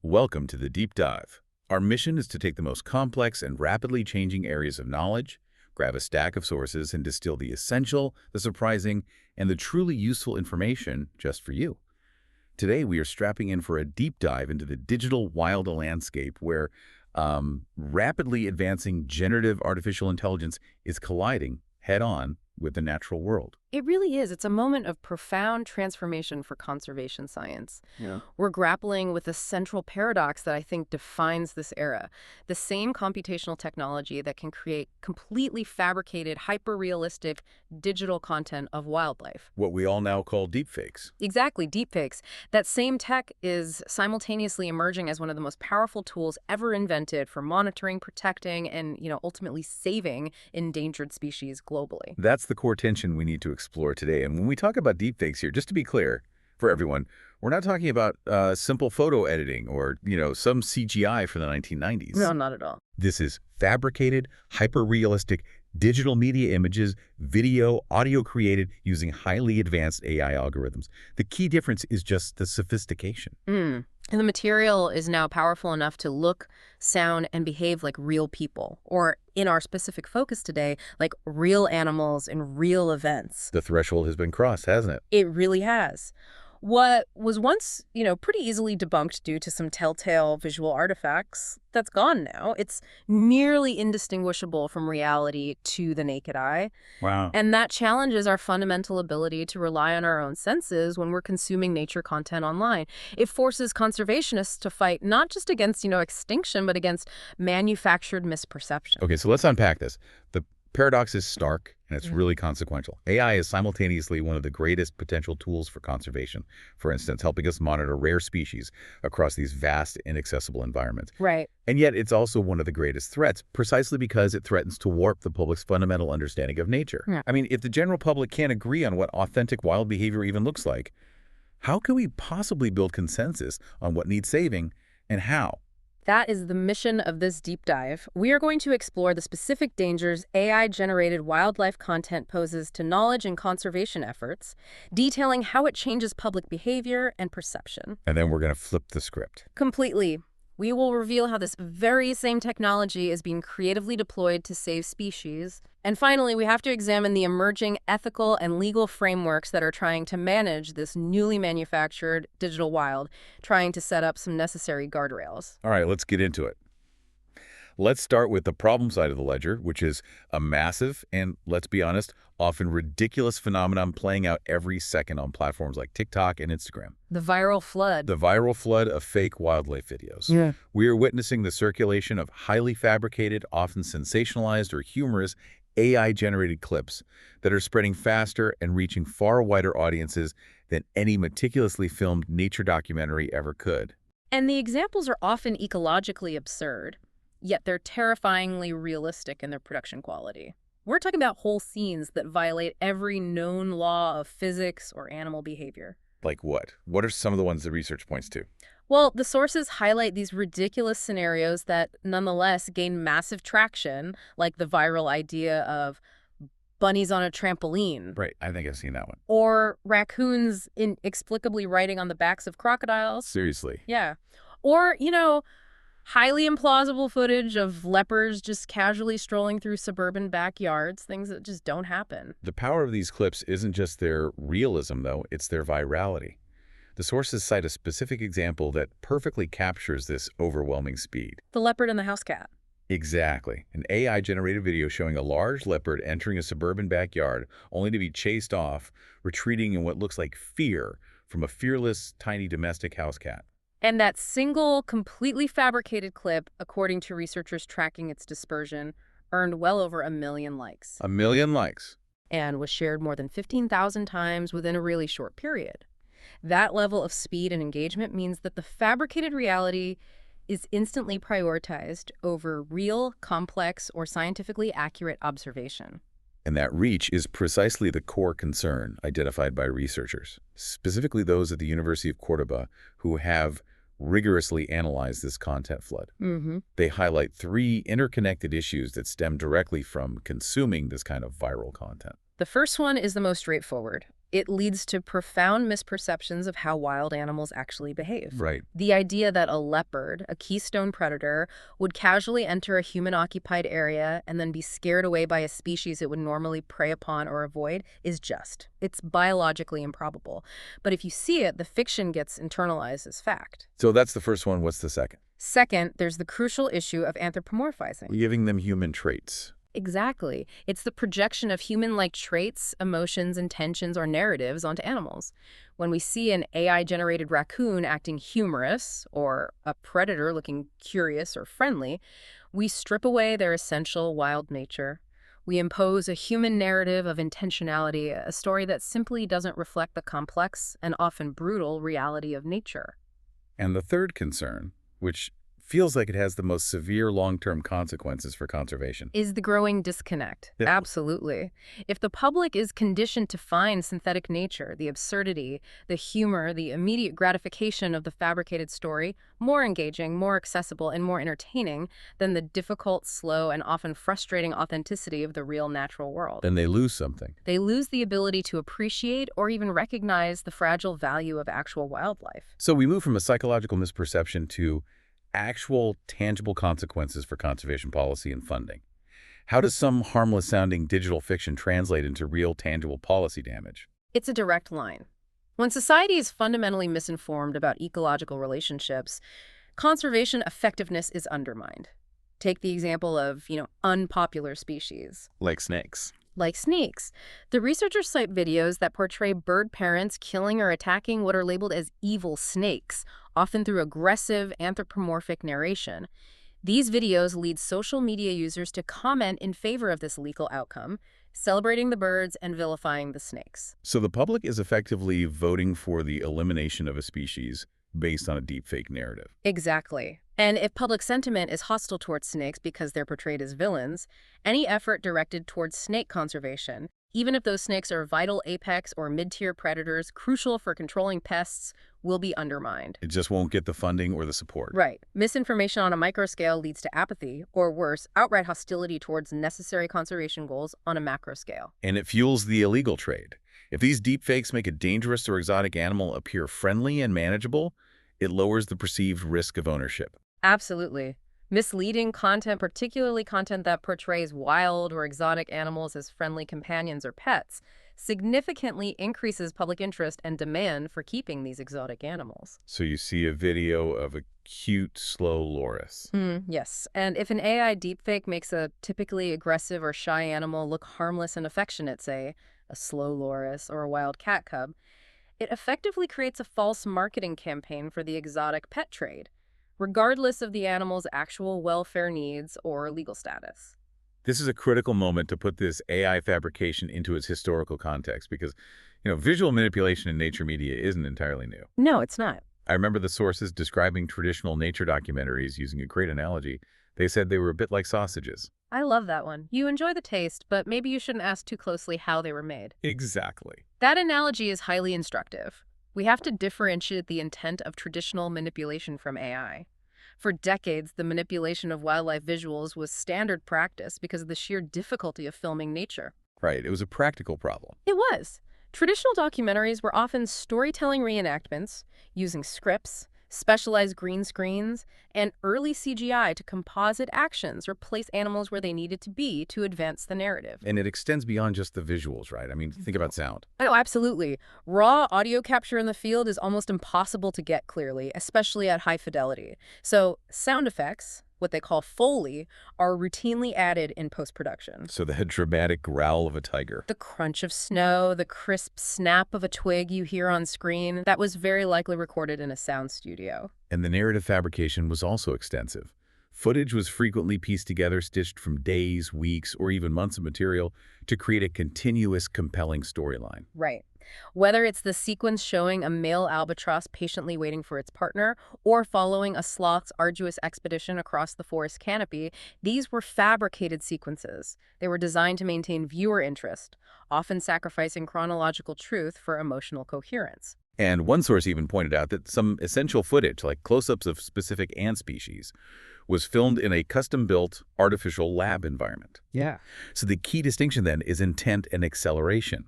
Welcome to the Deep Dive. Our mission is to take the most complex and rapidly changing areas of knowledge, grab a stack of sources, and distill the essential, the surprising, and the truly useful information just for you. Today, we are strapping in for a deep dive into the digital wild landscape where rapidly advancing generative artificial intelligence is colliding head-on with the natural world. It really is. It's a moment of profound transformation for conservation science. Yeah. We're grappling with a central paradox that I think defines this era. The same computational technology that can create completely fabricated, hyper-realistic digital content of wildlife. What we all now call deepfakes. Exactly, deepfakes. That same tech is simultaneously emerging as one of the most powerful tools ever invented for monitoring, protecting, and, ultimately saving endangered species globally. That's the core tension we need to explore today. And when we talk about deepfakes here, just to be clear for everyone, we're not talking about simple photo editing or, some CGI from the 1990s. No, not at all. This is fabricated, hyper-realistic digital media images, video, audio created using highly advanced AI algorithms. The key difference is just the sophistication. And the material is now powerful enough to look, sound, and behave like real people, or in our specific focus today, like real animals in real events. The threshold has been crossed, hasn't it? It really has. What was once, pretty easily debunked due to some telltale visual artifacts, that's gone now. It's nearly indistinguishable from reality to the naked eye. Wow. And that challenges our fundamental ability to rely on our own senses when we're consuming nature content online. It forces conservationists to fight not just against, extinction, but against manufactured misperception. Okay, so let's unpack this. The paradox is stark, and it's really consequential. AI is simultaneously one of the greatest potential tools for conservation, for instance, helping us monitor rare species across these vast, inaccessible environments. Right. And yet it's also one of the greatest threats, precisely because it threatens to warp the public's fundamental understanding of nature. Yeah. I mean, if the general public can't agree on what authentic wild behavior even looks like, how can we possibly build consensus on what needs saving and how? That is the mission of this deep dive. We are going to explore the specific dangers AI-generated wildlife content poses to knowledge and conservation efforts, detailing how it changes public behavior and perception. And then we're going to flip the script. Completely. We will reveal how this very same technology is being creatively deployed to save species. And finally, we have to examine the emerging ethical and legal frameworks that are trying to manage this newly manufactured digital wild, trying to set up some necessary guardrails. All right, let's get into it. Let's start with the problem side of the ledger, which is a massive and, let's be honest, often ridiculous phenomenon playing out every second on platforms like TikTok and Instagram. The viral flood. The viral flood of fake wildlife videos. Yeah. We are witnessing the circulation of highly fabricated, often sensationalized or humorous AI-generated clips that are spreading faster and reaching far wider audiences than any meticulously filmed nature documentary ever could. And the examples are often ecologically absurd, yet they're terrifyingly realistic in their production quality. We're talking about whole scenes that violate every known law of physics or animal behavior. Like what? What are some of the ones the research points to? Well, the sources highlight these ridiculous scenarios that nonetheless gain massive traction, like the viral idea of bunnies on a trampoline. Right, I think I've seen that one. Or raccoons inexplicably riding on the backs of crocodiles. Seriously. Yeah. Or, highly implausible footage of leopards just casually strolling through suburban backyards, things that just don't happen. The power of these clips isn't just their realism, though, it's their virality. The sources cite a specific example that perfectly captures this overwhelming speed. The leopard and the house cat. Exactly. An AI-generated video showing a large leopard entering a suburban backyard only to be chased off, retreating in what looks like fear from a fearless, tiny domestic house cat. And that single, completely fabricated clip, according to researchers tracking its dispersion, earned well over 1 million likes. 1 million likes. And was shared more than 15,000 times within a really short period. That level of speed and engagement means that the fabricated reality is instantly prioritized over real, complex, or scientifically accurate observation. And that reach is precisely the core concern identified by researchers, specifically those at the University of Córdoba who have rigorously analyzed this content flood. They highlight 3 interconnected issues that stem directly from consuming this kind of viral content. The first one is the most straightforward. It leads to profound misperceptions of how wild animals actually behave. Right. The idea that a leopard, a keystone predator, would casually enter a human-occupied area and then be scared away by a species it would normally prey upon or avoid is it's biologically improbable. But if you see it, the fiction gets internalized as fact. So that's the first one. What's the second? Second, there's the crucial issue of anthropomorphizing. Giving them human traits. Exactly. It's the projection of human-like traits, emotions, intentions, or narratives onto animals. When we see an AI-generated raccoon acting humorous or a predator looking curious or friendly, we strip away their essential wild nature. We impose a human narrative of intentionality, a story that simply doesn't reflect the complex and often brutal reality of nature. And the third concern, which feels like it has the most severe long-term consequences for conservation, Is the growing disconnect. Yeah. Absolutely. If the public is conditioned to find synthetic nature, the absurdity, the humor, the immediate gratification of the fabricated story more engaging, more accessible, and more entertaining than the difficult, slow, and often frustrating authenticity of the real natural world, then they lose something. they lose the ability to appreciate or even recognize the fragile value of actual wildlife. So we move from a psychological misperception to actual tangible consequences for conservation policy and funding. How does some harmless-sounding digital fiction translate into real, tangible policy damage? It's a direct line. When society is fundamentally misinformed about ecological relationships, conservation effectiveness is undermined. Take the example of, unpopular species. Like snakes. Like snakes. The researchers cite videos that portray bird parents killing or attacking what are labeled as evil snakes, often through aggressive, anthropomorphic narration. These videos lead social media users to comment in favor of this lethal outcome, celebrating the birds and vilifying the snakes. So the public is effectively voting for the elimination of a species based on a deepfake narrative. Exactly. And if public sentiment is hostile towards snakes because they're portrayed as villains, any effort directed towards snake conservation, even if those snakes are vital apex or mid-tier predators crucial for controlling pests, will be undermined. It just won't get the funding or the support. Right. Misinformation on a microscale leads to apathy, or worse, outright hostility towards necessary conservation goals on a macro scale. And it fuels the illegal trade. If these deepfakes make a dangerous or exotic animal appear friendly and manageable, it lowers the perceived risk of ownership. Absolutely. Misleading content, particularly content that portrays wild or exotic animals as friendly companions or pets, significantly increases public interest and demand for keeping these exotic animals. So you see a video of a cute, slow loris. Yes, and if an AI deepfake makes a typically aggressive or shy animal look harmless and affectionate, say, a slow loris or a wild cat cub, it effectively creates a false marketing campaign for the exotic pet trade, regardless of the animal's actual welfare needs or legal status. This is a critical moment to put this AI fabrication into its historical context because, visual manipulation in nature media isn't entirely new. No, it's not. I remember the sources describing traditional nature documentaries using a great analogy. They said they were a bit like sausages. I love that one. You enjoy the taste, but maybe you shouldn't ask too closely how they were made. Exactly. That analogy is highly instructive. We have to differentiate the intent of traditional manipulation from AI. For decades, the manipulation of wildlife visuals was standard practice because of the sheer difficulty of filming nature. Right. It was a practical problem. It was. Traditional documentaries were often storytelling reenactments, using scripts, specialized green screens, and early CGI to composite actions or place animals where they needed to be to advance the narrative. And it extends beyond just the visuals, right? I mean, think about sound. Oh, absolutely. Raw audio capture in the field is almost impossible to get clearly, especially at high fidelity. So sound effects, what they call Foley, are routinely added in post-production. So the dramatic growl of a tiger. The crunch of snow, the crisp snap of a twig you hear on screen, that was very likely recorded in a sound studio. And the narrative fabrication was also extensive. Footage was frequently pieced together, stitched from days, weeks, or even months of material to create a continuous, compelling storyline. Right. Whether it's the sequence showing a male albatross patiently waiting for its partner or following a sloth's arduous expedition across the forest canopy, these were fabricated sequences. They were designed to maintain viewer interest, often sacrificing chronological truth for emotional coherence. And one source even pointed out that some essential footage, like close-ups of specific ant species, was filmed in a custom-built artificial lab environment. Yeah. So the key distinction then is intent and acceleration.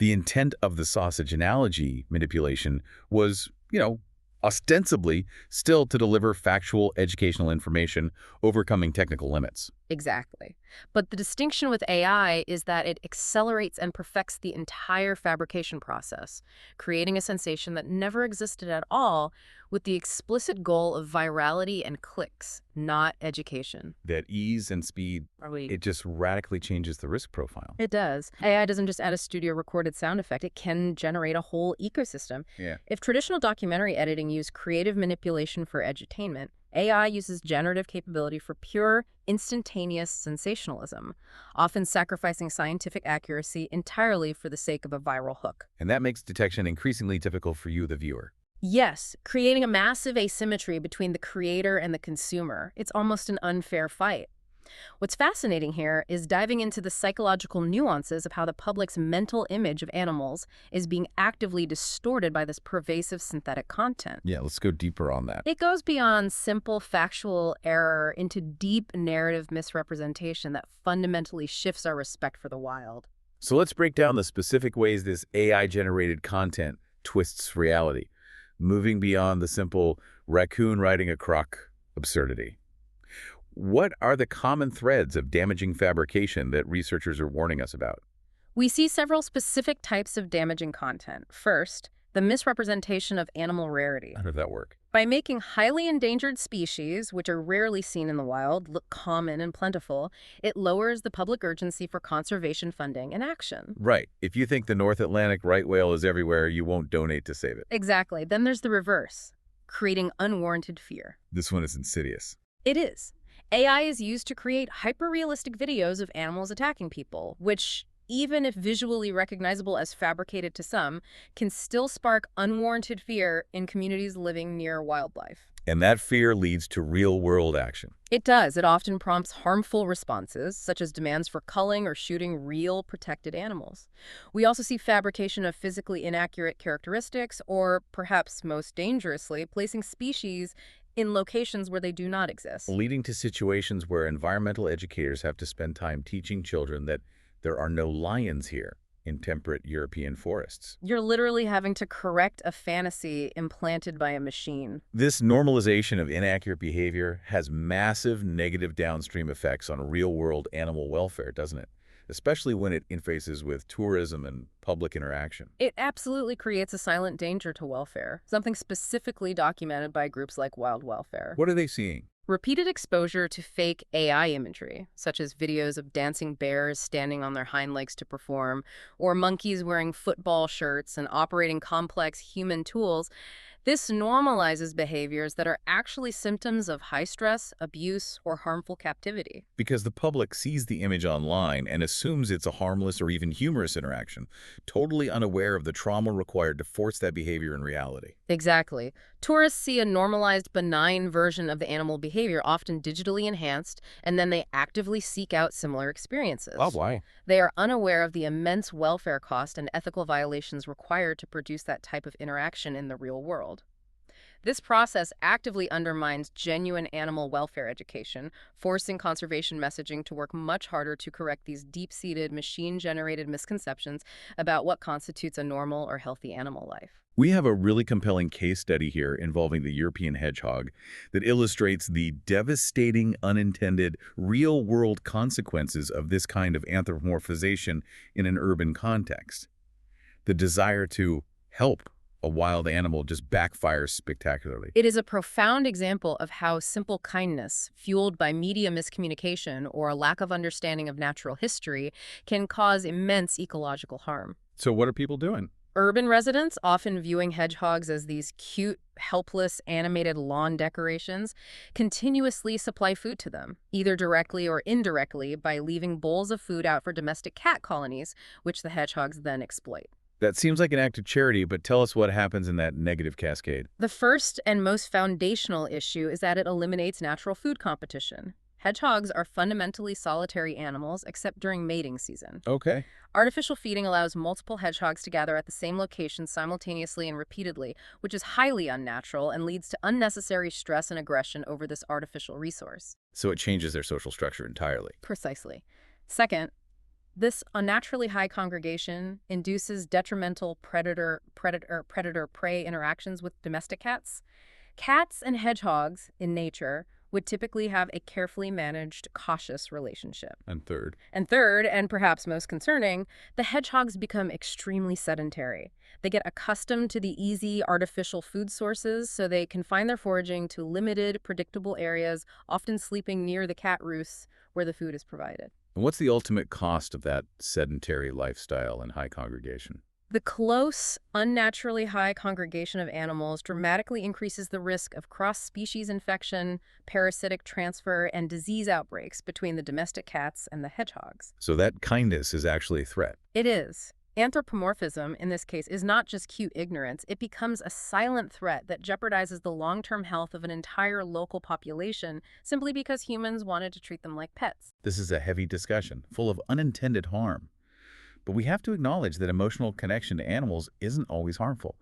The intent of the sausage analogy manipulation was, ostensibly still to deliver factual educational information, overcoming technical limits. Exactly. But the distinction with AI is that it accelerates and perfects the entire fabrication process, creating a sensation that never existed at all, with the explicit goal of virality and clicks, not education. That ease and speed, it just radically changes the risk profile. It does. AI doesn't just add a studio-recorded sound effect. It can generate a whole ecosystem. Yeah. If traditional documentary editing used creative manipulation for edutainment, AI uses generative capability for pure, instantaneous sensationalism, often sacrificing scientific accuracy entirely for the sake of a viral hook. And that makes detection increasingly difficult for you, the viewer. Yes, creating a massive asymmetry between the creator and the consumer. It's almost an unfair fight. What's fascinating here is diving into the psychological nuances of how the public's mental image of animals is being actively distorted by this pervasive synthetic content. Yeah, let's go deeper on that. It goes beyond simple factual error into deep narrative misrepresentation that fundamentally shifts our respect for the wild. So let's break down the specific ways this AI-generated content twists reality, moving beyond the simple raccoon riding a croc absurdity. What are the common threads of damaging fabrication that researchers are warning us about? We see several specific types of damaging content. First, the misrepresentation of animal rarity. How does that work? By making highly endangered species, which are rarely seen in the wild, look common and plentiful, it lowers the public urgency for conservation funding and action. Right. If you think the North Atlantic right whale is everywhere, you won't donate to save it. Exactly. Then there's the reverse, creating unwarranted fear. This one is insidious. It is. AI is used to create hyper-realistic videos of animals attacking people, which, even if visually recognizable as fabricated to some, can still spark unwarranted fear in communities living near wildlife. And that fear leads to real-world action. It does. It often prompts harmful responses, such as demands for culling or shooting real protected animals. We also see fabrication of physically inaccurate characteristics, or perhaps most dangerously, placing species in locations where they do not exist. Leading to situations where environmental educators have to spend time teaching children that there are no lions here in temperate European forests. You're literally having to correct a fantasy implanted by a machine. This normalization of inaccurate behavior has massive negative downstream effects on real-world animal welfare, doesn't it? Especially when it interfaces with tourism and public interaction. It absolutely creates a silent danger to welfare, something specifically documented by groups like Wild Welfare. What are they seeing? Repeated exposure to fake AI imagery, such as videos of dancing bears standing on their hind legs to perform, or monkeys wearing football shirts and operating complex human tools. This normalizes behaviors that are actually symptoms of high stress, abuse, or harmful captivity. Because the public sees the image online and assumes it's a harmless or even humorous interaction, totally unaware of the trauma required to force that behavior in reality. Exactly. Tourists see a normalized, benign version of the animal behavior, often digitally enhanced, and then they actively seek out similar experiences. Oh, why? They are unaware of the immense welfare cost and ethical violations required to produce that type of interaction in the real world. This process actively undermines genuine animal welfare education, forcing conservation messaging to work much harder to correct these deep-seated, machine-generated misconceptions about what constitutes a normal or healthy animal life. We have a really compelling case study here involving the European hedgehog that illustrates the devastating, unintended, real-world consequences of this kind of anthropomorphization in an urban context. The desire to help a wild animal just backfires spectacularly. It is a profound example of how simple kindness, fueled by media miscommunication or a lack of understanding of natural history, can cause immense ecological harm. So what are people doing? Urban residents, often viewing hedgehogs as these cute, helpless, animated lawn decorations, continuously supply food to them, either directly or indirectly by leaving bowls of food out for domestic cat colonies, which the hedgehogs then exploit. That seems like an act of charity, but tell us what happens in that negative cascade. The first and most foundational issue is that it eliminates natural food competition. Hedgehogs are fundamentally solitary animals, except during mating season. Okay. Artificial feeding allows multiple hedgehogs to gather at the same location simultaneously and repeatedly, which is highly unnatural and leads to unnecessary stress and aggression over this artificial resource. So it changes their social structure entirely. Precisely. Second, This unnaturally high congregation induces detrimental predator-prey interactions with domestic cats. Cats and hedgehogs in nature would typically have a carefully managed, cautious relationship. And third, And third, and perhaps most concerning, the hedgehogs become extremely sedentary. They get accustomed to the easy artificial food sources, so they confine their foraging to limited, predictable areas, often sleeping near the cat roosts where the food is provided. and what's the ultimate cost of that sedentary lifestyle and high congregation? The close, unnaturally high congregation of animals dramatically increases the risk of cross-species infection, parasitic transfer, and disease outbreaks between the domestic cats and the hedgehogs. So that kindness is actually a threat. It is. Anthropomorphism, in this case, is not just cute ignorance. It becomes a silent threat that jeopardizes the long-term health of an entire local population simply because humans wanted to treat them like pets. This is a heavy discussion, full of unintended harm. But we have to acknowledge that emotional connection to animals isn't always harmful.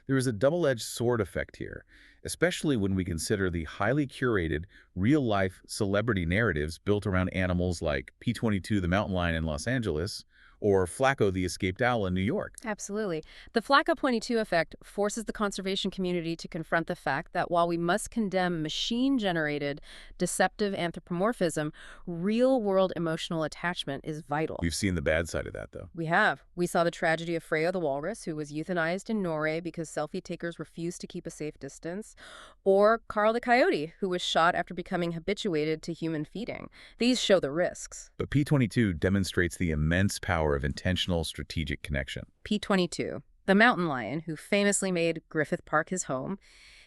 There is a double-edged sword effect here, especially when we consider the highly curated, real-life celebrity narratives built around animals like P22 the mountain lion in Los Angeles or Flacco the escaped owl in New York. Absolutely. The Flacco-22 effect forces the conservation community to confront the fact that while we must condemn machine-generated, deceptive anthropomorphism, real-world emotional attachment is vital. We've seen the bad side of that, though. We have. We saw the tragedy of Freya the walrus, who was euthanized in Norway because selfie takers refused to keep a safe distance, or Carl the coyote, who was shot after becoming habituated to human feeding. These show the risks. But P22 demonstrates the immense power of intentional strategic connection. P22, the mountain lion, who famously made Griffith Park his home,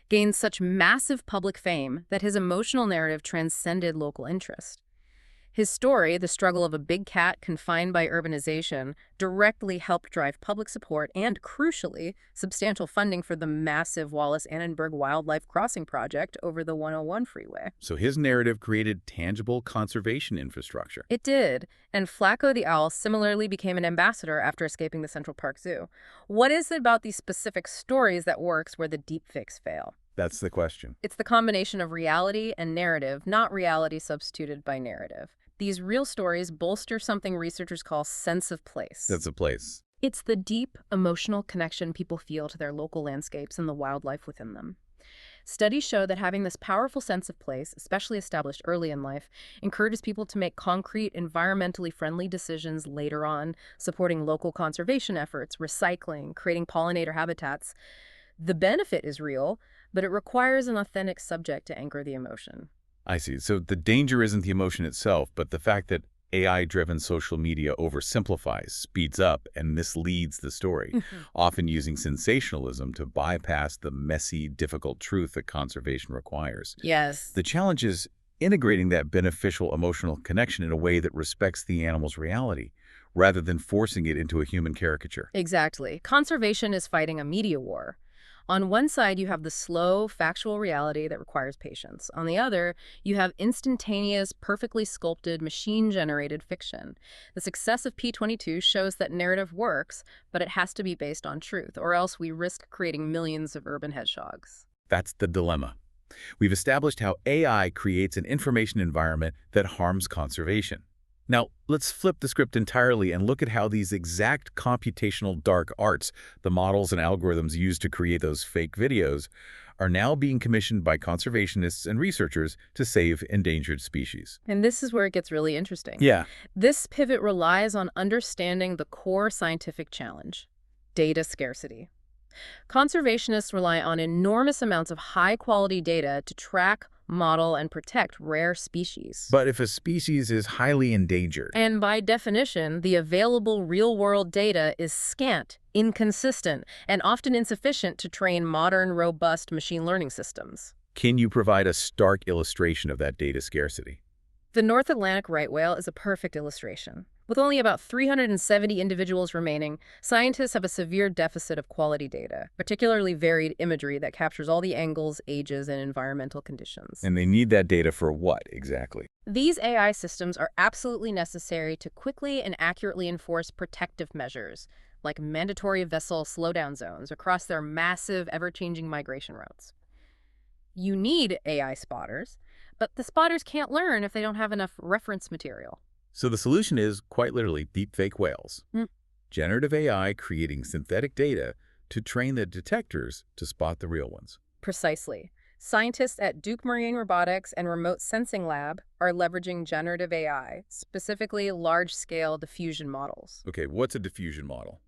gained such massive public fame that his emotional narrative transcended local interest. His story, the struggle of a big cat confined by urbanization, directly helped drive public support and, crucially, substantial funding for the massive Wallace-Annenberg Wildlife Crossing project over the 101 freeway. So his narrative created tangible conservation infrastructure. It did, and Flacco the owl similarly became an ambassador after escaping the Central Park Zoo. What is it about these specific stories that works where the deepfakes fail? That's the question. It's the combination of reality and narrative, not reality substituted by narrative. These real stories bolster something researchers call sense of place. That's a place. It's the deep, emotional connection people feel to their local landscapes and the wildlife within them. Studies show that having this powerful sense of place, especially established early in life, encourages people to make concrete, environmentally friendly decisions later on, supporting local conservation efforts, recycling, creating pollinator habitats. The benefit is real, but it requires an authentic subject to anchor the emotion. I see. So the danger isn't the emotion itself, but the fact that AI-driven social media oversimplifies, speeds up, and misleads the story, often using sensationalism to bypass the messy, difficult truth that conservation requires. Yes. The challenge is integrating that beneficial emotional connection in a way that respects the animal's reality, rather than forcing it into a human caricature. Exactly. Conservation is fighting a media war. On one side, you have the slow, factual reality that requires patience. On the other, you have instantaneous, perfectly sculpted, machine-generated fiction. The success of P22 shows that narrative works, but it has to be based on truth, or else we risk creating millions of urban hedgehogs. That's the dilemma. We've established how AI creates an information environment that harms conservation. Now, let's flip the script entirely and look at how these exact computational dark arts, the models and algorithms used to create those fake videos, are now being commissioned by conservationists and researchers to save endangered species. And this is where it gets really interesting. Yeah. This pivot relies on understanding the core scientific challenge: data scarcity. Conservationists rely on enormous amounts of high-quality data to track, model, and protect rare species. But if a species is highly endangered, And by definition, the available real-world data is scant, inconsistent, and often insufficient to train modern, robust machine learning systems. can you provide a stark illustration of that data scarcity? The North Atlantic right whale is a perfect illustration. With only about 370 individuals remaining, scientists have a severe deficit of quality data, particularly varied imagery that captures all the angles, ages, and environmental conditions. And they need that data for what exactly? These AI systems are absolutely necessary to quickly and accurately enforce protective measures, like mandatory vessel slowdown zones across their massive, ever-changing migration routes. You need AI spotters, but the spotters can't learn if they don't have enough reference material. So the solution is, quite literally, deepfake whales. Hmm. Generative AI creating synthetic data to train the detectors to spot the real ones. Precisely. Scientists at Duke Marine Robotics and Remote Sensing Lab are leveraging generative AI, specifically large-scale diffusion models. Okay, what's a diffusion model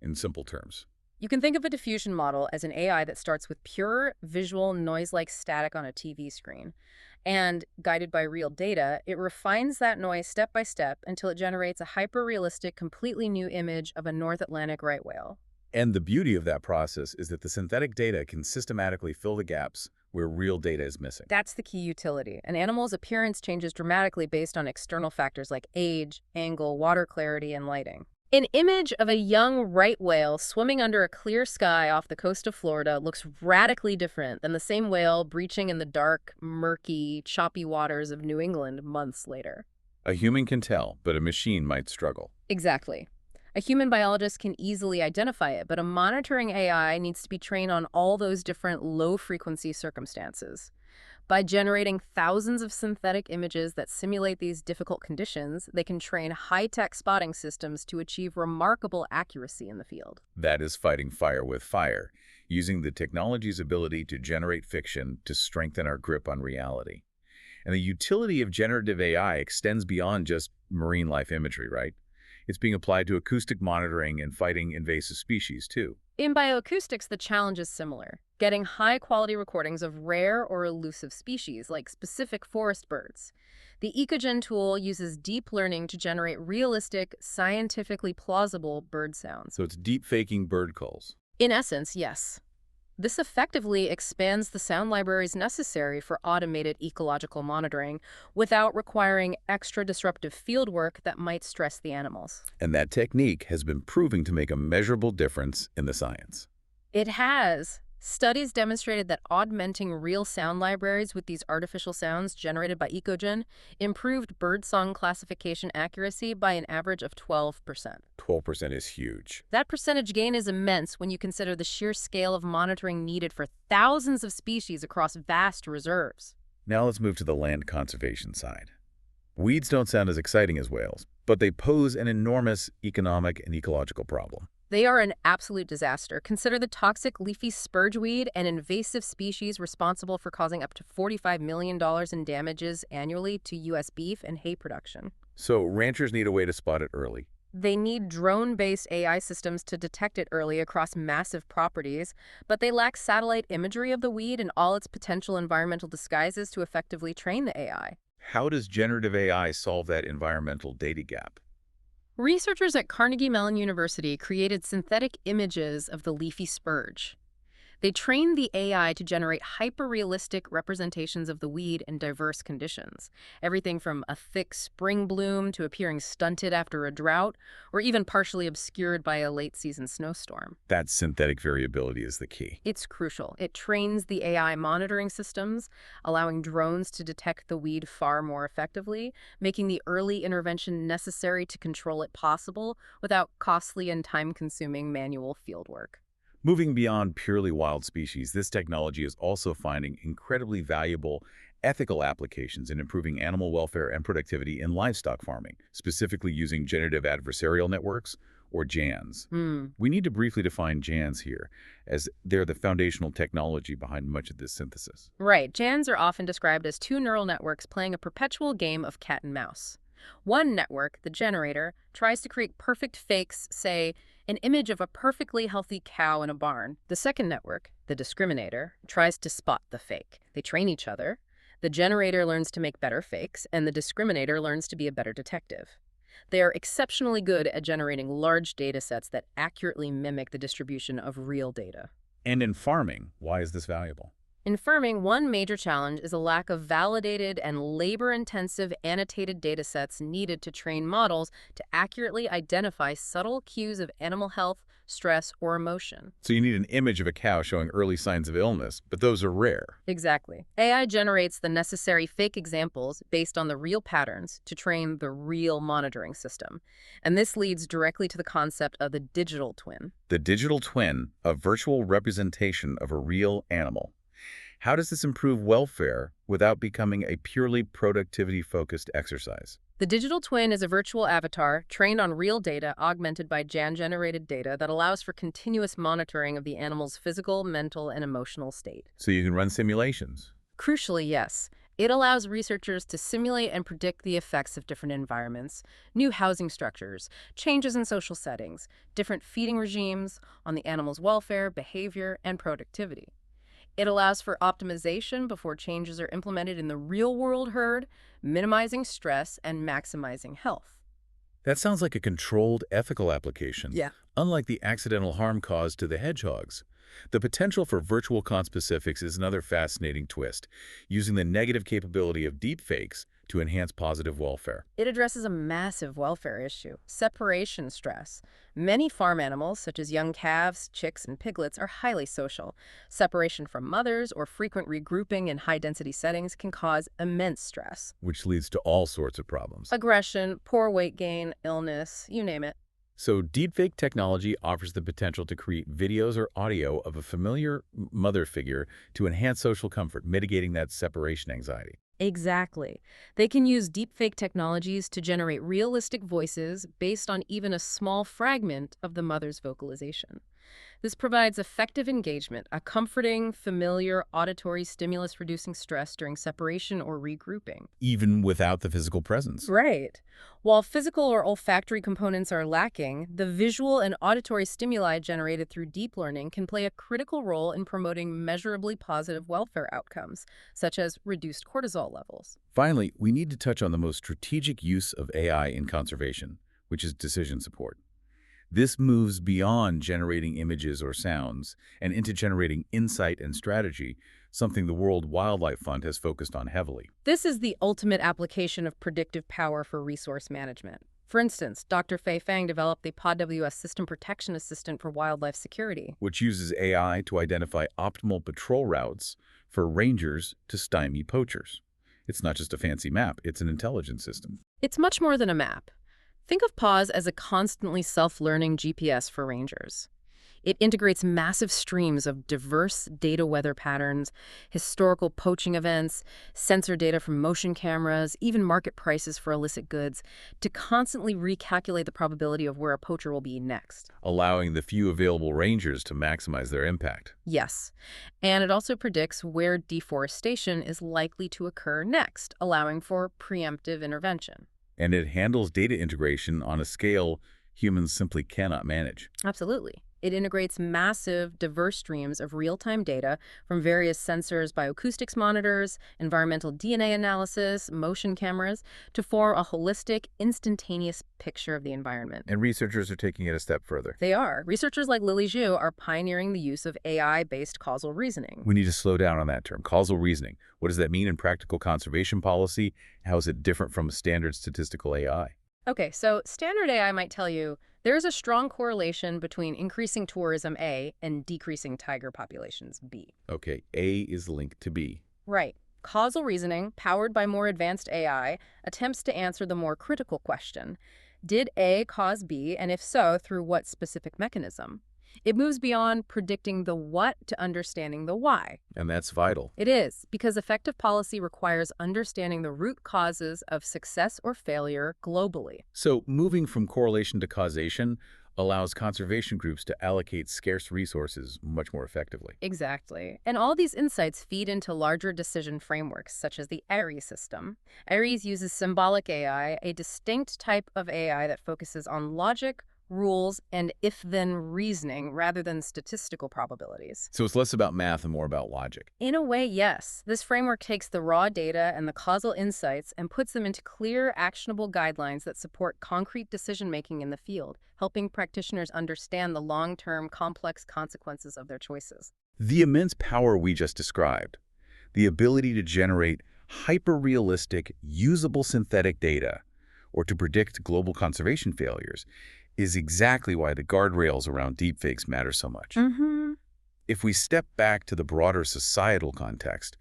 in simple terms? You can think of a diffusion model as an AI that starts with pure visual noise-like static on a TV screen. And, guided by real data, it refines that noise step by step until it generates a hyper-realistic, completely new image of a North Atlantic right whale. And the beauty of that process is that the synthetic data can systematically fill the gaps where real data is missing. That's the key utility. An animal's appearance changes dramatically based on external factors like age, angle, water clarity, and lighting. An image of a young right whale swimming under a clear sky off the coast of Florida looks radically different than the same whale breaching in the dark, murky, choppy waters of New England months later. A human can tell, but a machine might struggle. Exactly. A human biologist can easily identify it, but a monitoring AI needs to be trained on all those different low-frequency circumstances. By generating thousands of synthetic images that simulate these difficult conditions, they can train high-tech spotting systems to achieve remarkable accuracy in the field. That is fighting fire with fire, using the technology's ability to generate fiction to strengthen our grip on reality. And the utility of generative AI extends beyond just marine life imagery, right? It's being applied to acoustic monitoring and fighting invasive species, too. In bioacoustics, the challenge is similar, getting high-quality recordings of rare or elusive species, like specific forest birds. The Ecological tool uses deep learning to generate realistic, scientifically plausible bird sounds. So it's deep faking bird calls. In essence, yes. This effectively expands the sound libraries necessary for automated ecological monitoring without requiring extra disruptive fieldwork that might stress the animals. And that technique has been proving to make a measurable difference in the science. It has. Studies demonstrated that augmenting real sound libraries with these artificial sounds generated by Ecological improved birdsong classification accuracy by an average of 12%. 12% is huge. That percentage gain is immense when you consider the sheer scale of monitoring needed for thousands of species across vast reserves. Now let's move to the land conservation side. Weeds don't sound as exciting as whales, but they pose an enormous economic and ecological problem. They are an absolute disaster. Consider the toxic leafy spurgeweed, an invasive species responsible for causing up to $45 million in damages annually to U.S. beef and hay production. So ranchers need a way to spot it early. They need drone-based AI systems to detect it early across massive properties, but they lack satellite imagery of the weed and all its potential environmental disguises to effectively train the AI. How does generative AI solve that environmental data gap? Researchers at Carnegie Mellon University created synthetic images of the leafy spurge. They trained the AI to generate hyper-realistic representations of the weed in diverse conditions, everything from a thick spring bloom to appearing stunted after a drought, or even partially obscured by a late-season snowstorm. That synthetic variability is the key. It's crucial. It trains the AI monitoring systems, allowing drones to detect the weed far more effectively, making the early intervention necessary to control it possible without costly and time-consuming manual fieldwork. Moving beyond purely wild species, this technology is also finding incredibly valuable ethical applications in improving animal welfare and productivity in livestock farming, specifically using generative adversarial networks, or GANs. We need to briefly define GANs here, as they're the foundational technology behind much of this synthesis. Right. GANs are often described as two neural networks playing a perpetual game of cat and mouse. One network, the generator, tries to create perfect fakes, say, an image of a perfectly healthy cow in a barn. The second network, the discriminator, tries to spot the fake. They train each other. The generator learns to make better fakes, and the discriminator learns to be a better detective. They are exceptionally good at generating large data sets that accurately mimic the distribution of real data. And in farming, why is this valuable? In farming, one major challenge is a lack of validated and labor-intensive annotated data sets needed to train models to accurately identify subtle cues of animal health, stress, or emotion. So you need an image of a cow showing early signs of illness, but those are rare. Exactly. AI generates the necessary fake examples based on the real patterns to train the real monitoring system. And this leads directly to the concept of the digital twin. The digital twin, a virtual representation of a real animal. How does this improve welfare without becoming a purely productivity-focused exercise? The digital twin is a virtual avatar trained on real data augmented by GAN-generated data that allows for continuous monitoring of the animal's physical, mental, and emotional state. So you can run simulations. Crucially, yes, it allows researchers to simulate and predict the effects of different environments, new housing structures, changes in social settings, different feeding regimes on the animal's welfare, behavior, and productivity. It allows for optimization before changes are implemented in the real-world herd, minimizing stress and maximizing health. That sounds like a controlled, ethical application, Yeah. unlike the accidental harm caused to the hedgehogs. The potential for virtual conspecifics is another fascinating twist, using the negative capability of deepfakes to enhance positive welfare. It addresses a massive welfare issue, separation stress. Many farm animals, such as young calves, chicks, and piglets, are highly social. Separation from mothers or frequent regrouping in high-density settings can cause immense stress. Which leads to all sorts of problems. Aggression, poor weight gain, illness, you name it. So deepfake technology offers the potential to create videos or audio of a familiar mother figure to enhance social comfort, mitigating that separation anxiety. Exactly. They can use deepfake technologies to generate realistic voices based on even a small fragment of the mother's vocalization. This provides effective engagement, a comforting, familiar auditory stimulus reducing stress during separation or regrouping. Even without the physical presence. Right. While physical or olfactory components are lacking, the visual and auditory stimuli generated through deep learning can play a critical role in promoting measurably positive welfare outcomes, such as reduced cortisol levels. Finally, we need to touch on the most strategic use of AI in conservation, which is decision support. This moves beyond generating images or sounds and into generating insight and strategy, something the World Wildlife Fund has focused on heavily. This is the ultimate application of predictive power for resource management. For instance, Dr. Fei Fang developed the PodWS System Protection Assistant for Wildlife Security, Which uses AI to identify optimal patrol routes for rangers to stymie poachers. It's not just a fancy map, it's an intelligence system. It's much more than a map. Think of PAWS as a constantly self-learning GPS for rangers. It integrates massive streams of diverse data weather patterns, historical poaching events, sensor data from motion cameras, even market prices for illicit goods, to constantly recalculate the probability of where a poacher will be next. Allowing the few available rangers to maximize their impact. Yes, and it also predicts where deforestation is likely to occur next, allowing for preemptive intervention. And it handles data integration on a scale humans simply cannot manage. Absolutely. It integrates massive, diverse streams of real-time data from various sensors, bioacoustics monitors, environmental DNA analysis, motion cameras, to form a holistic, instantaneous picture of the environment. And researchers are taking it a step further. They are. Researchers like Lily Zhu are pioneering the use of AI-based causal reasoning. We need to slow down on that term, causal reasoning. What does that mean in practical conservation policy? How is it different from standard statistical AI? Okay, so standard AI might tell you there is a strong correlation between increasing tourism A and decreasing tiger populations B. Okay, A is linked to B. Right. Causal reasoning, powered by more advanced AI, attempts to answer the more critical question: did A cause B, and if so, through what specific mechanism? It moves beyond predicting the what to understanding the why. And that's vital. It is, because effective policy requires understanding the root causes of success or failure globally. So moving from correlation to causation allows conservation groups to allocate scarce resources much more effectively. Exactly. And all these insights feed into larger decision frameworks, such as the ARIES system. ARIES uses symbolic AI, a distinct type of AI that focuses on logic, rules, and if-then reasoning rather than statistical probabilities. So it's less about math and more about logic. In a way, yes. This framework takes the raw data and the causal insights and puts them into clear, actionable guidelines that support concrete decision-making in the field, helping practitioners understand the long-term, complex consequences of their choices. The immense power we just described, the ability to generate hyper-realistic, usable synthetic data, or to predict global conservation failures, is exactly why the guardrails around deepfakes matter so much. If we step back to the broader societal context,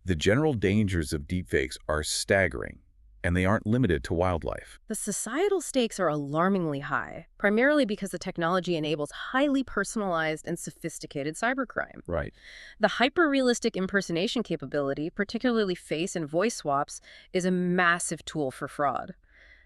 the general dangers of deepfakes are staggering And they aren't limited to wildlife. The societal stakes are alarmingly high, primarily because the technology enables highly personalized and sophisticated cybercrime. Right. The hyper-realistic impersonation capability, particularly face and voice swaps, is a massive tool for fraud.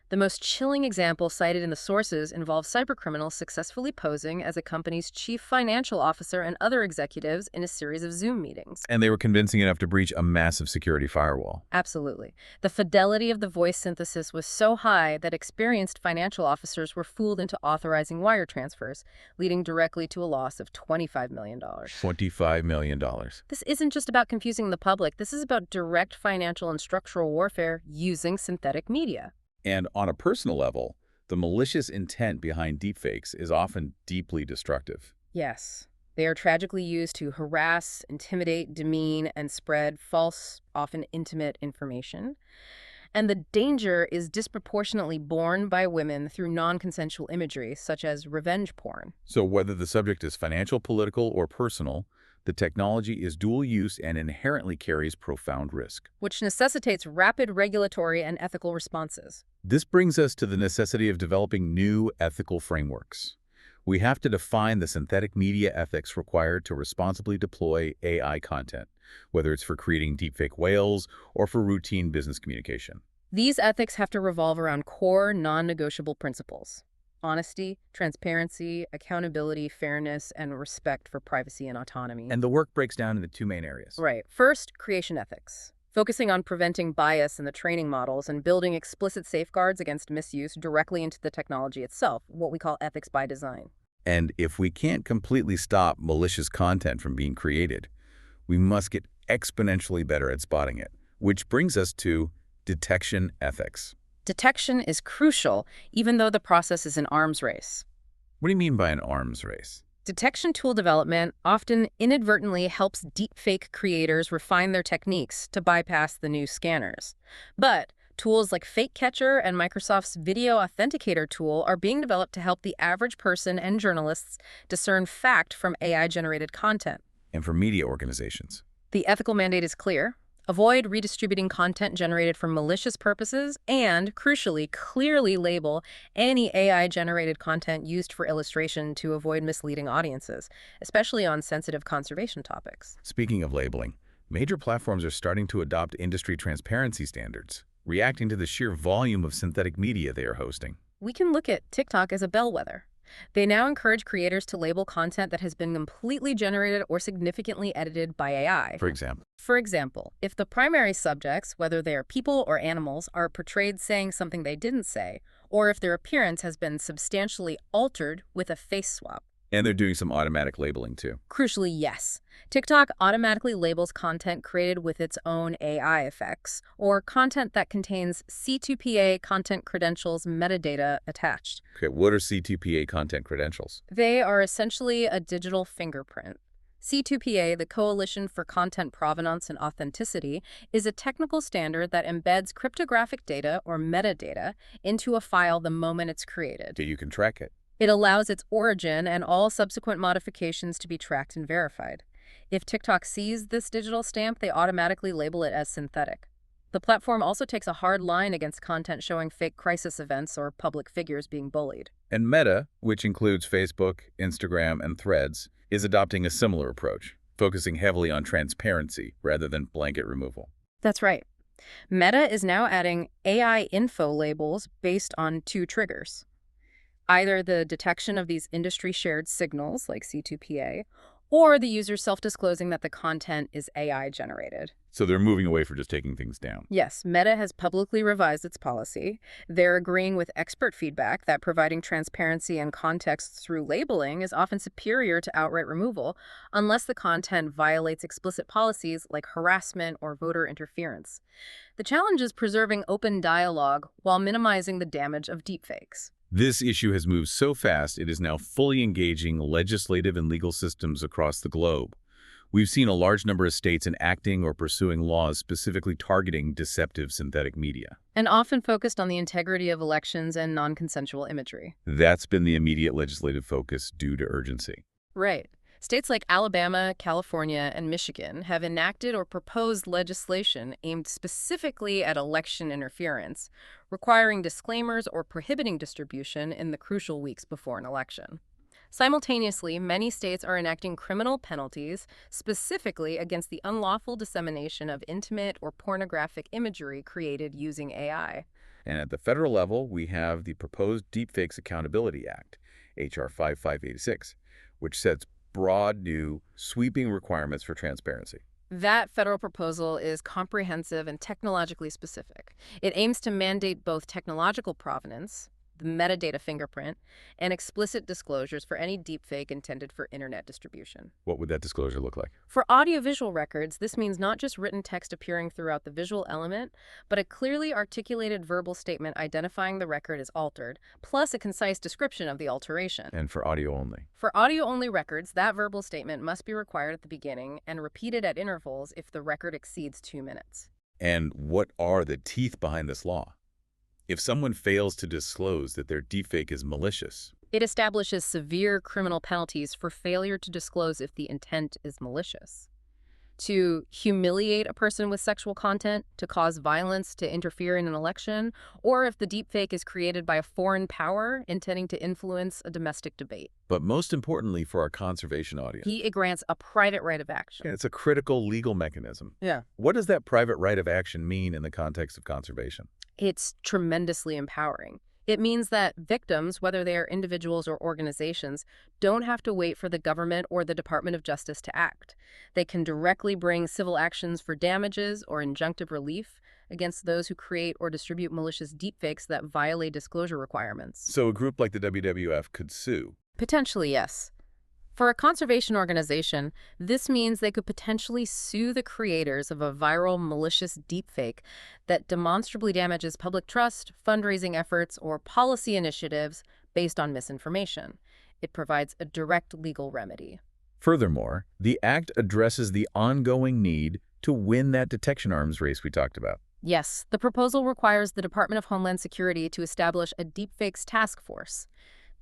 The most chilling example cited in the sources involves cybercriminals successfully posing as a company's chief financial officer and other executives in a series of Zoom meetings. And they were convincing enough to breach a massive security firewall. Absolutely. The fidelity of the voice synthesis was so high that experienced financial officers were fooled into authorizing wire transfers, leading directly to a loss of $25 million. $25 million. This isn't just about confusing the public. This is about direct financial and structural warfare using synthetic media. And on a personal level, the malicious intent behind deepfakes is often deeply destructive. Yes. They are tragically used to harass, intimidate, demean, and spread false, often intimate information. And the danger is disproportionately borne by women through non-consensual imagery, such as revenge porn. So whether the subject is financial, political, or personal, the technology is dual use and inherently carries profound risk. Which necessitates rapid regulatory and ethical responses. This brings us to the necessity of developing new ethical frameworks. We have to define the synthetic media ethics required to responsibly deploy AI content, whether it's for creating deepfake whales or for routine business communication. These ethics have to revolve around core, non-negotiable principles: honesty, transparency, accountability, fairness, and respect for privacy and autonomy. And the work breaks down into two main areas. Right. First, creation ethics, focusing on preventing bias in the training models and building explicit safeguards against misuse directly into the technology itself, what we call ethics by design. And if we can't completely stop malicious content from being created, we must get exponentially better at spotting it, which brings us to detection ethics. Detection is crucial, even though the process is an arms race. What do you mean by an arms race? Detection tool development often inadvertently helps deepfake creators refine their techniques to bypass the new scanners. But tools like Fake Catcher and Microsoft's Video Authenticator tool are being developed to help the average person and journalists discern fact from AI-generated content. And for media organizations? The ethical mandate is clear. Avoid redistributing content generated for malicious purposes and, crucially, clearly label any AI-generated content used for illustration to avoid misleading audiences, especially on sensitive conservation topics. Speaking of labeling, major platforms are starting to adopt industry transparency standards, reacting to the sheer volume of synthetic media they are hosting. We can look at TikTok as a bellwether. They now encourage creators to label content that has been completely generated or significantly edited by AI. For example, If the primary subjects, whether they are people or animals, are portrayed saying something they didn't say, or if their appearance has been substantially altered with a face swap. and they're doing some automatic labeling too. Crucially, yes. TikTok automatically labels content created with its own AI effects, or content that contains C2PA content credentials metadata attached. Okay, what are C2PA content credentials? They are essentially a digital fingerprint. C2PA, the Coalition for Content Provenance and Authenticity, is a technical standard that embeds cryptographic data, or metadata, into a file the moment it's created. Okay, you can track it. It allows its origin and all subsequent modifications to be tracked and verified. If TikTok sees this digital stamp, they automatically label it as synthetic. The platform also takes a hard line against content showing fake crisis events or public figures being bullied. And Meta, which includes Facebook, Instagram, and Threads, is adopting a similar approach, focusing heavily on transparency rather than blanket removal. That's right. Meta is now adding AI info labels based on two triggers: either the detection of these industry-shared signals, like C2PA, or the user self-disclosing that the content is AI-generated. So they're moving away from just taking things down. Yes, Meta has publicly revised its policy. They're agreeing with expert feedback that providing transparency and context through labeling is often superior to outright removal, unless the content violates explicit policies like harassment or voter interference. The challenge is preserving open dialogue while minimizing the damage of deepfakes. This issue has moved so fast, it is now fully engaging legislative and legal systems across the globe. We've seen a large number of states enacting or pursuing laws specifically targeting deceptive synthetic media. And often focused on the integrity of elections and non-consensual imagery. That's been the immediate legislative focus due to urgency. Right. States like Alabama, California, and Michigan have enacted or proposed legislation aimed specifically at election interference, requiring disclaimers or prohibiting distribution in the crucial weeks before an election. Simultaneously, many states are enacting criminal penalties specifically against the unlawful dissemination of intimate or pornographic imagery created using AI. And at the federal level, we have the proposed Deepfakes Accountability Act, H.R. 5586, which sets broad, new, sweeping requirements for transparency. That federal proposal is comprehensive and technologically specific. It aims to mandate both technological provenance, the metadata fingerprint, and explicit disclosures for any deepfake intended for internet distribution. What would that disclosure look like? For audiovisual records, this means not just written text appearing throughout the visual element, but a clearly articulated verbal statement identifying the record as altered, plus a concise description of the alteration. And for audio only? For audio-only records, that verbal statement must be required at the beginning and repeated at intervals if the record exceeds 2 minutes. And what are the teeth behind this law? If someone fails to disclose that their deepfake is malicious, It establishes severe criminal penalties for failure to disclose if the intent is malicious. To humiliate a person with sexual content, to cause violence, to interfere in an election, or if the deepfake is created by a foreign power intending to influence a domestic debate. but most importantly for our conservation audience, It grants a private right of action. it's a critical legal mechanism. Yeah. What does that private right of action mean in the context of conservation? It's tremendously empowering. It means that victims, whether they are individuals or organizations, don't have to wait for the government or the Department of Justice to act. They can directly bring civil actions for damages or injunctive relief against those who create or distribute malicious deepfakes that violate disclosure requirements. So a group like the WWF could sue. Potentially, yes. For a conservation organization, this means they could potentially sue the creators of a viral malicious deepfake that demonstrably damages public trust, fundraising efforts, or policy initiatives based on misinformation. It provides a direct legal remedy. Furthermore, the act addresses the ongoing need to win that detection arms race we talked about. Yes, the proposal requires the Department of Homeland Security to establish a deepfakes task force.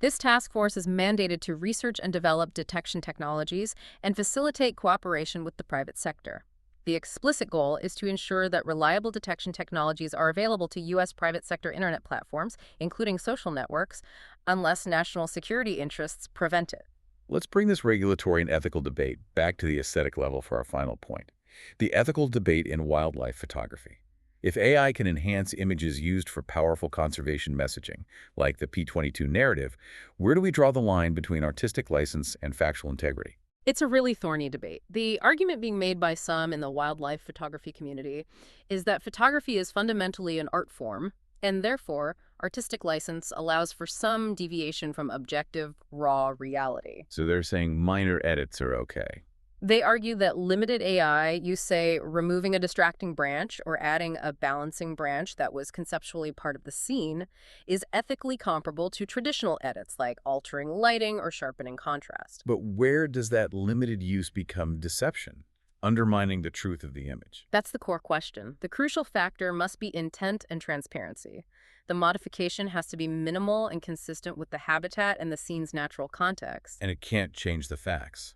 This task force is mandated to research and develop detection technologies and facilitate cooperation with the private sector. The explicit goal is to ensure that reliable detection technologies are available to U.S. private sector internet platforms, including social networks, unless national security interests prevent it. Let's bring this regulatory and ethical debate back to the aesthetic level for our final point. The ethical debate in wildlife photography. If AI can enhance images used for powerful conservation messaging, like the P22 narrative, where do we draw the line between artistic license and factual integrity? It's a really thorny debate. The argument being made by some in the wildlife photography community is that photography is fundamentally an art form, and therefore, artistic license allows for some deviation from objective, raw reality. So they're saying minor edits are okay. They argue that limited AI, you say removing a distracting branch or adding a balancing branch that was conceptually part of the scene, is ethically comparable to traditional edits like altering lighting or sharpening contrast. But where does that limited use become deception, undermining the truth of the image? That's the core question. The crucial factor must be intent and transparency. The modification has to be minimal and consistent with the habitat and the scene's natural context. And it can't change the facts.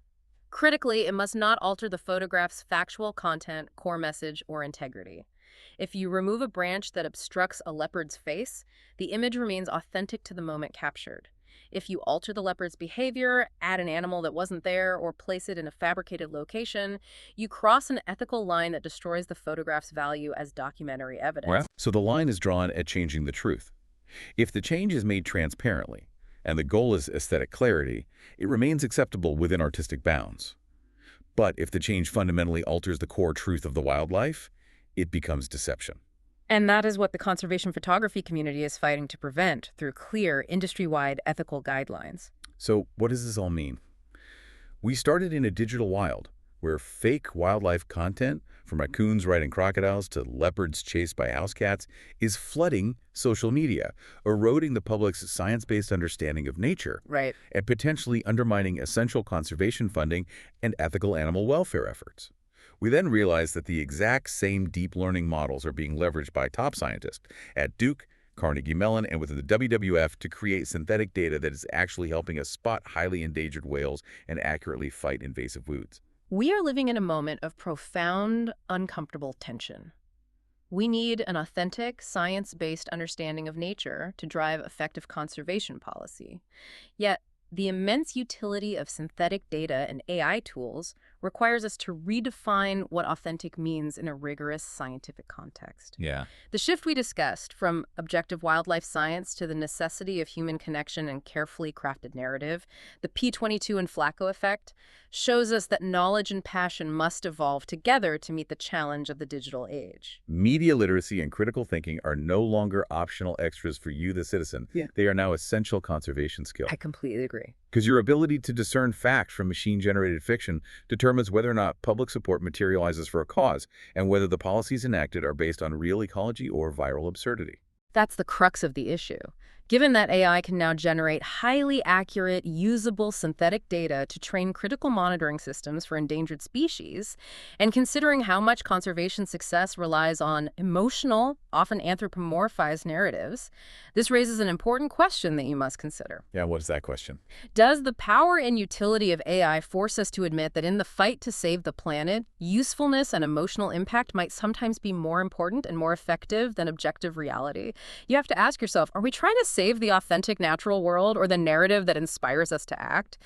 Critically, it must not alter the photograph's factual content, core message, or integrity. If you remove a branch that obstructs a leopard's face, the image remains authentic to the moment captured. If you alter the leopard's behavior, add an animal that wasn't there, or place it in a fabricated location, you cross an ethical line that destroys the photograph's value as documentary evidence. Well, so the line is drawn at changing the truth. If the change is made transparently, and the goal is aesthetic clarity, it remains acceptable within artistic bounds. But if the change fundamentally alters the core truth of the wildlife, it becomes deception. And that is what the conservation photography community is fighting to prevent through clear, industry-wide ethical guidelines. So what does this all mean? We started in a digital wild, where fake wildlife content, from raccoons riding crocodiles to leopards chased by house cats, is flooding social media, eroding the public's science-based understanding of nature, Right. and potentially undermining essential conservation funding and ethical animal welfare efforts. We then realized that the exact same deep learning models are being leveraged by top scientists at Duke, Carnegie Mellon, and with the WWF to create synthetic data that is actually helping us spot highly endangered whales and accurately fight invasive weeds. We are living in a moment of profound, uncomfortable tension. We need an authentic, science-based understanding of nature to drive effective conservation policy. Yet, the immense utility of synthetic data and AI tools requires us to redefine what authentic means in a rigorous scientific context. Yeah. The shift we discussed, from objective wildlife science to the necessity of human connection and carefully crafted narrative, the P22 and Flacco effect, shows us that knowledge and passion must evolve together to meet the challenge of the digital age. Media literacy and critical thinking are no longer optional extras for you, the citizen. Yeah. They are now essential conservation skills. I completely agree. Because your ability to discern fact from machine-generated fiction determines whether or not public support materializes for a cause and whether the policies enacted are based on real ecology or viral absurdity. That's the crux of the issue. Given that AI can now generate highly accurate, usable synthetic data to train critical monitoring systems for endangered species, and considering how much conservation success relies on emotional, often anthropomorphized narratives, this raises an important question that you must consider. Yeah, what is that question? Does the power and utility of AI force us to admit that in the fight to save the planet, usefulness and emotional impact might sometimes be more important and more effective than objective reality? You have to ask yourself, are we trying to save the authentic natural world or the narrative that inspires us to act?